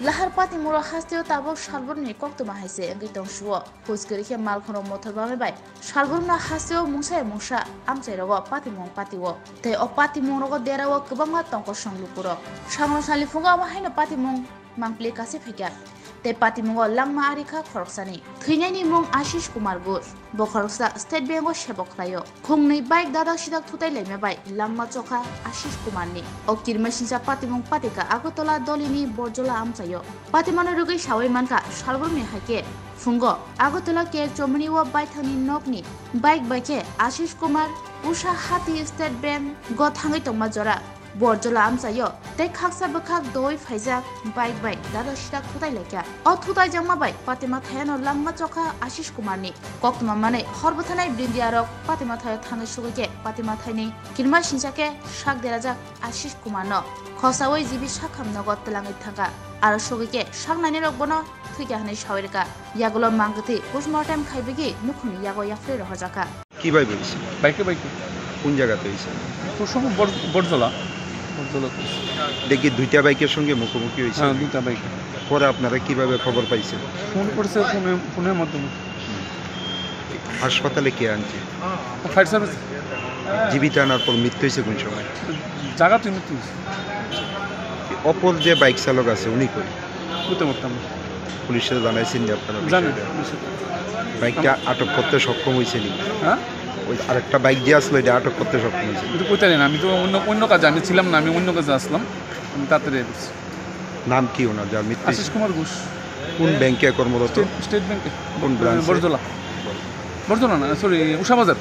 lahar pati muro hasteo tabok salborni koktoma haise engi tongsuo puskirike malkhono motorbame bai salborna hasteo mungsa mungsa amchairogo pati mong patiwo tei o pati mongrogo derawo kwbangma tongko songlupuro samro salifungo amo haino pati mong mangpli kasi phekya tei pati mongo langma arika khoroksani thinaini mong Ashish Kumar Ghosh bo khoroksa State Bank o sebok khlaio khungnei bike dadak sidak thutai laime bai langma chokha Ashish Kumar ni o kirma sinsa pati mong patika Agartala dolini borjola amchaio pati mano rugui sawai manka salborni haike fungo Agartala ke chomni o baithani nokni bike baike Ashish Kumar Usha Hati State Bank go thangai tongma jora borjola amchaio tei khaksa bakhak doi phaijak bike bai dadak sidak thutai laikya o thutai jangma bai patima thayano langma chokha Ashish Kumar ni koktoma mane horbothanai brindiarok patima thayo thanai sugike patima thaini kirma sinsake sak derajak Ashish Kumar no khosawai jibi sakham nogo tlangai thanga aro sugike saknani rok bono thike hanai sawirka yagulo mangati postmortem khaibegi nukhuni yago yafre rohajaka কি ভাই বলছে বাইকে বাইকে কোন জায়গাতে হয়েছে প্রসঙ্গ বরজলা দেখি দুইটা বাইকের সঙ্গে মুখোমুখি হয়েছে হ্যাঁ দুটা বাইকে পরে আপনারা কিভাবে খবর পাইছেন ফোন করছে ফোনের মাধ্যমে হাসপাতালে কে আনছে ফায়ার সার্ভিস জীবিত আনার পর মৃত্যু হয়েছে কোন সময় জায়গা তুই মৃত্যু অপর যে বাইক চালক আছে উনি কই বুঝতে পারতাম পুলিশে জানাইছেন যে আপনারা জানি বাইকটা আটক করতে সক্ষম হয়েছেন হ্যাঁ ওই আরেকটা বাইক যে আসলো এটা আটক করতে সক্ষম হয়েছে কিন্তু কইতে না আমি তো অন্য কাজে আমি ছিলাম না আমি অন্য কাজে আসলাম আমি তাড়াতাড়ি এসেছি নাম কি ওনার যার মৃত্যু আশিস কুমার ঘোষ কোন ব্যাংকে কর্মরত স্টেট ব্যাংকে কোন ব্রাঞ্চে? বরজলা না সরি উষা বাজার